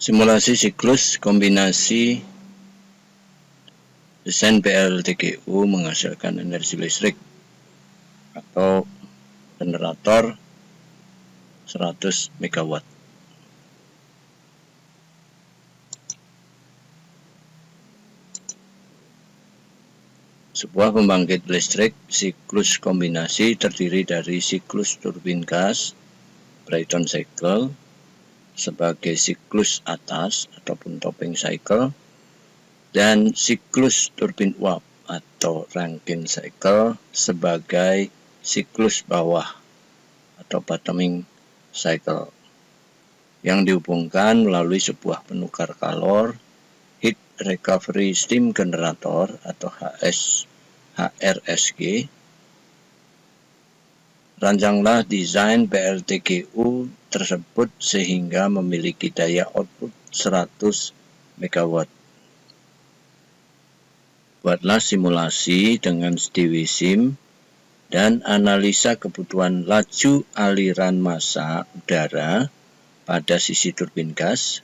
Simulasi siklus kombinasi desain PLTGU menghasilkan energi listrik atau generator 100 MW. Sebuah pembangkit listrik siklus kombinasi terdiri dari siklus turbin gas Brayton cycle sebagai siklus atas ataupun topping cycle dan siklus turbin uap atau Rankine cycle sebagai siklus bawah atau bottoming cycle yang dihubungkan melalui sebuah penukar kalor Heat Recovery Steam Generator atau HRSG. Rancanglah desain PLTGU tersebut sehingga memiliki daya output 100 MW. Buatlah simulasi dengan SDWSIM dan analisa kebutuhan laju aliran massa udara pada sisi turbin gas,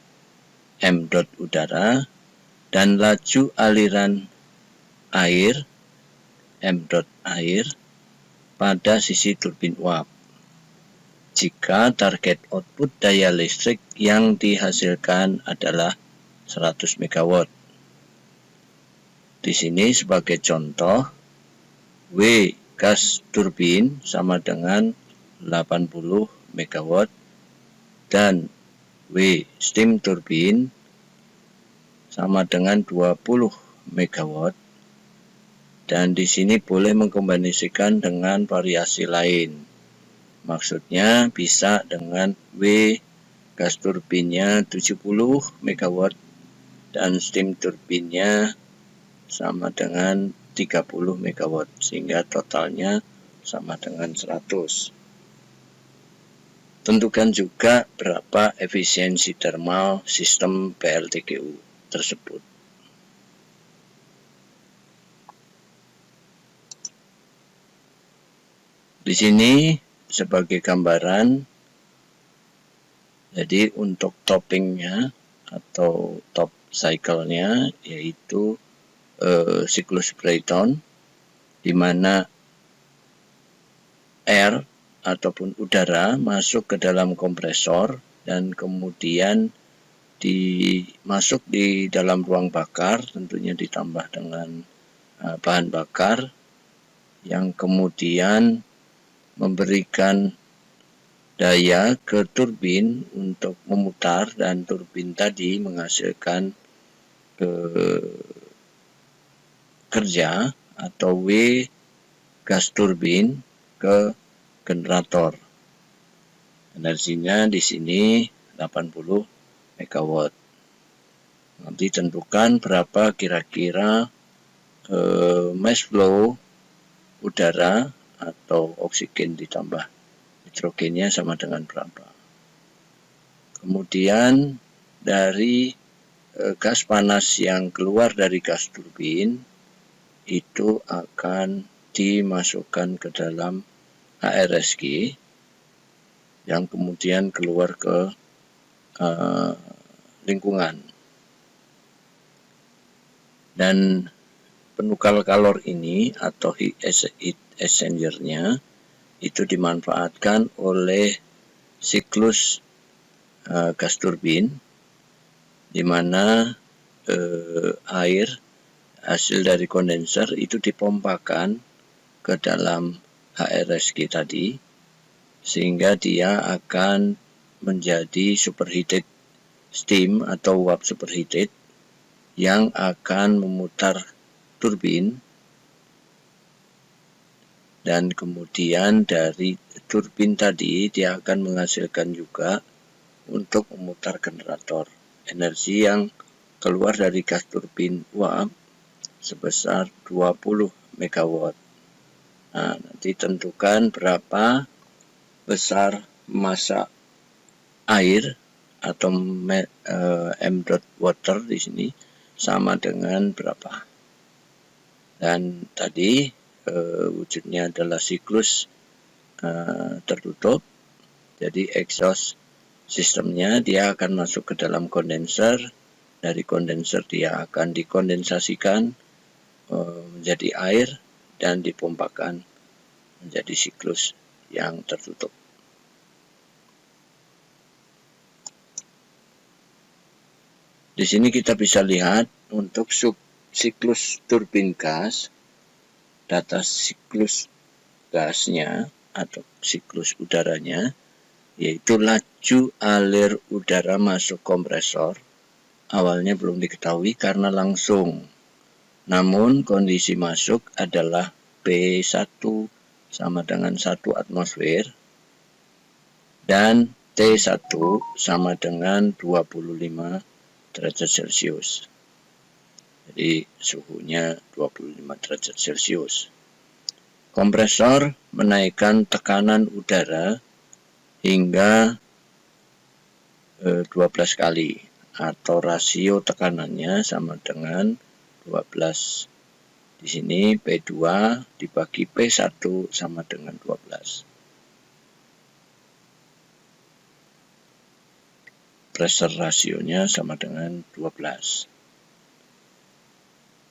M. udara, dan laju aliran air, M. air, pada sisi turbin uap. Jika target output daya listrik yang dihasilkan adalah 100 MW. Di sini sebagai contoh, W gas turbin sama dengan 80 MW dan W steam turbin sama dengan 20 MW. Dan di sini boleh mengkombinasikan dengan variasi lain. Maksudnya bisa dengan W gas turbinnya 70 MW dan steam turbinnya sama dengan 30 MW sehingga totalnya sama dengan 100. Tentukan juga berapa efisiensi thermal sistem PLTGU tersebut. Di sini sebagai gambaran, jadi untuk toppingnya atau top cycle-nya yaitu siklus Brayton, di mana air ataupun udara masuk ke dalam kompresor dan kemudian masuk di dalam ruang bakar, tentunya ditambah dengan bahan bakar yang kemudian memberikan daya ke turbin untuk memutar dan turbin tadi menghasilkan kerja atau W gas turbin ke generator. Energinya di sini 80 MW. Nanti tentukan berapa kira-kira mass flow udara atau oksigen ditambah hidrogennya sama dengan berapa. Kemudian dari gas panas yang keluar dari gas turbin itu akan dimasukkan ke dalam HRSG yang kemudian keluar ke lingkungan. Dan penukar kalor ini atau heat exchanger-nya itu dimanfaatkan oleh siklus gas turbin, di mana air hasil dari kondenser itu dipompakan ke dalam HRSG tadi, sehingga dia akan menjadi superheated steam atau uap superheated yang akan memutar turbin, dan kemudian dari turbin tadi dia akan menghasilkan juga untuk memutar generator. Energi yang keluar dari gas turbin uap sebesar 20 MW. Nah, nanti tentukan berapa besar massa air atau M. water di sini sama dengan berapa. Dan tadi wujudnya adalah siklus tertutup, jadi exhaust sistemnya, dia akan masuk ke dalam kondenser. Dari kondenser dia akan dikondensasikan menjadi air dan dipompakan menjadi siklus yang tertutup. Di sini kita bisa lihat untuk siklus turbin gas, data siklus gasnya atau siklus udaranya, yaitu laju alir udara masuk kompresor. Awalnya belum diketahui karena langsung. Namun kondisi masuk adalah P1 sama dengan 1 atmosfer dan T1 sama dengan 25 derajat Celcius. Jadi suhunya 25 derajat Celcius. Kompresor menaikkan tekanan udara hingga 12 kali, atau rasio tekanannya sama dengan 12. Di sini P2 dibagi P1 sama dengan 12. Pressure rasionya sama dengan 12.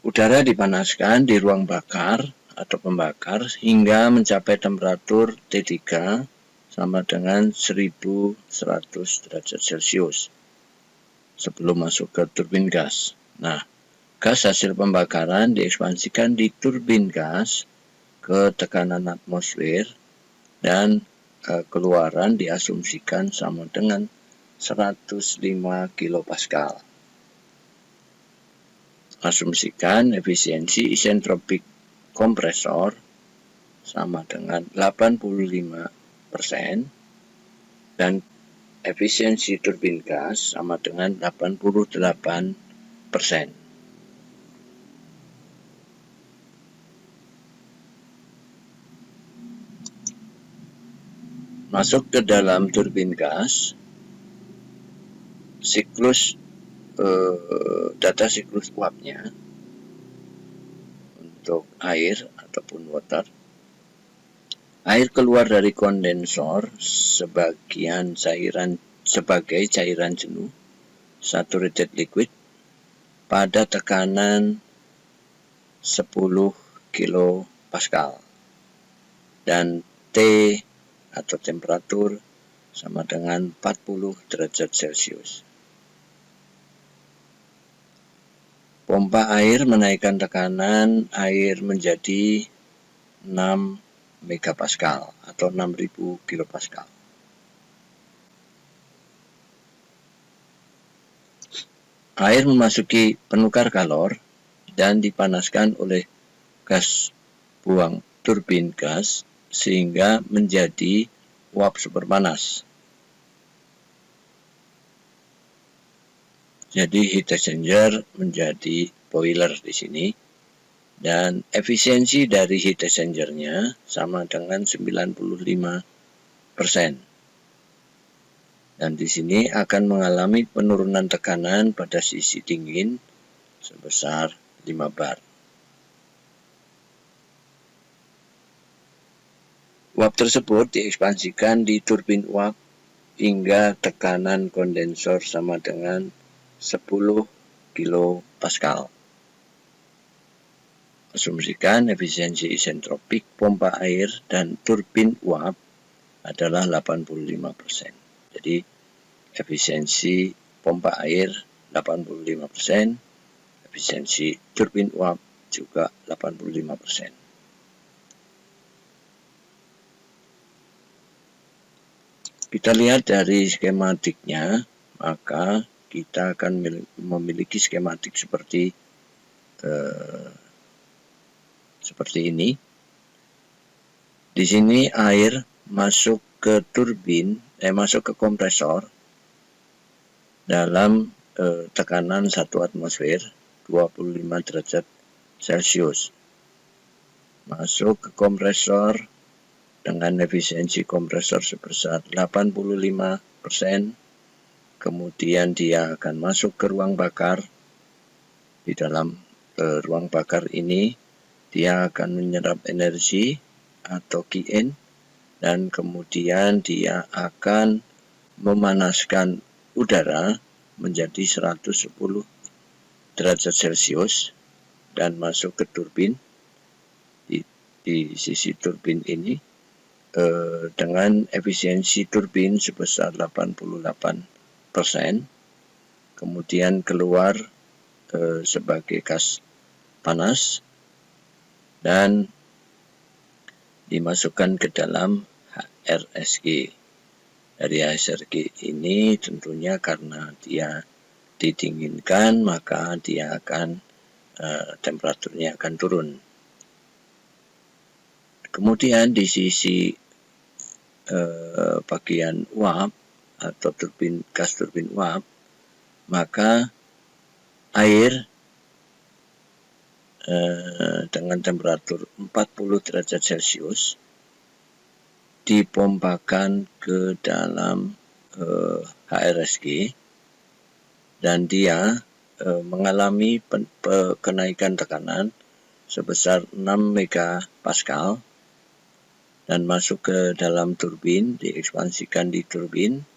Udara dipanaskan di ruang bakar atau pembakar hingga mencapai temperatur T3 sama dengan 1100 derajat Celcius sebelum masuk ke turbin gas. Nah, gas hasil pembakaran diekspansikan di turbin gas ke tekanan atmosfer dan keluaran diasumsikan sama dengan 105 kilopascal. Asumsikan efisiensi isentropik kompresor sama dengan 85% dan efisiensi turbin gas sama dengan 88%. Masuk ke dalam turbin gas, siklus data siklus uapnya untuk air ataupun water. Air keluar dari kondensor sebagai cairan jenuh saturated liquid pada tekanan 10 kilopascal dan T atau temperatur sama dengan 40 derajat Celcius. Pompa air menaikkan tekanan air menjadi 6 megapascal atau 6000 kilopascal. Air memasuki penukar kalor dan dipanaskan oleh gas buang turbin gas sehingga menjadi uap superpanas. Jadi heat exchanger menjadi boiler di sini, dan efisiensi dari heat exchanger-nya sama dengan 95%. Dan di sini akan mengalami penurunan tekanan pada sisi dingin sebesar 5 bar. Uap tersebut diekspansikan di turbin uap hingga tekanan kondensor sama dengan 10 kilopascal. Asumsikan efisiensi isentropik pompa air dan turbin uap adalah 85%. Jadi efisiensi pompa air 85%, efisiensi turbin uap juga 85%. Kita lihat dari skematiknya, maka kita akan memiliki skematik seperti ini. Di sini air masuk ke turbin, masuk ke kompresor dalam tekanan 1 atmosfer 25 derajat Celcius. Masuk ke kompresor dengan efisiensi kompresor sebesar 85%. Kemudian dia akan masuk ke ruang bakar. Di dalam ruang bakar ini dia akan menyerap energi atau Qn, dan kemudian dia akan memanaskan udara menjadi 110 derajat Celcius dan masuk ke turbin di sisi turbin ini dengan efisiensi turbin sebesar 88%, kemudian keluar sebagai gas panas dan dimasukkan ke dalam HRSG. Dari HRSG ini tentunya karena dia didinginkan, maka dia akan temperaturnya akan turun. Kemudian di sisi bagian uap atau gas turbin uap, maka air dengan temperatur 40 derajat Celcius dipompakan ke dalam HRSG dan dia mengalami kenaikan tekanan sebesar 6 megapascal dan masuk ke dalam turbin, diekspansikan di turbin,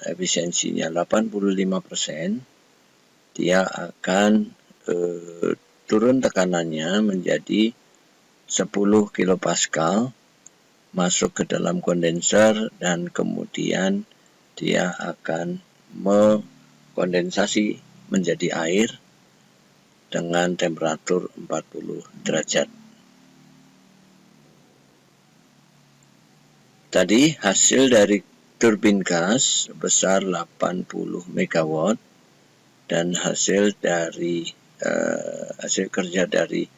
efisiensinya 85%, dia akan turun tekanannya menjadi 10 kilopascal, masuk ke dalam kondenser dan kemudian dia akan mengkondensasi menjadi air dengan temperatur 40 derajat. Tadi hasil dari turbin gas sebesar 80 megawatt dan hasil dari hasil kerja dari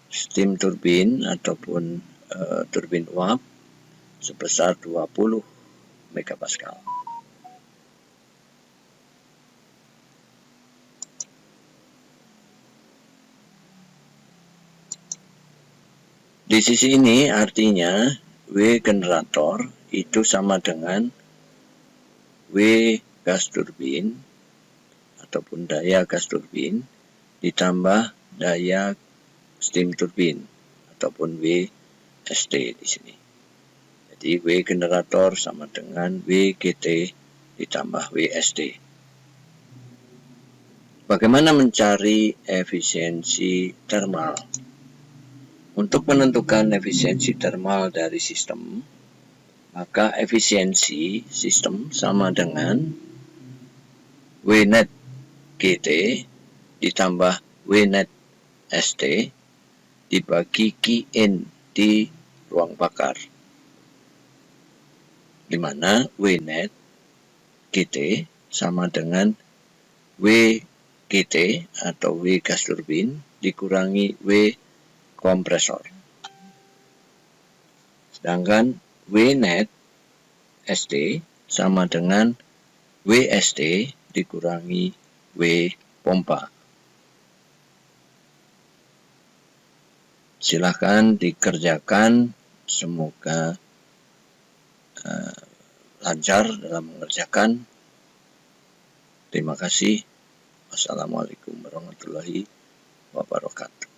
steam turbin ataupun turbin uap sebesar 20 megapascal. Di sisi ini artinya W generator itu sama dengan W gas turbin ataupun daya gas turbin ditambah daya steam turbin ataupun WST di sini. Jadi W generator sama dengan WGT ditambah WST. Bagaimana mencari efisiensi termal? Untuk menentukan efisiensi termal dari sistem, maka efisiensi sistem sama dengan W net GT ditambah W net ST dibagi Qin di ruang bakar, di mana W net GT sama dengan W GT atau W gas turbin dikurangi W kompresor. Sedangkan W net ST sama dengan WST dikurangi W pompa. Silahkan dikerjakan, semoga lancar dalam mengerjakan. Terima kasih. Wassalamualaikum warahmatullahi wabarakatuh.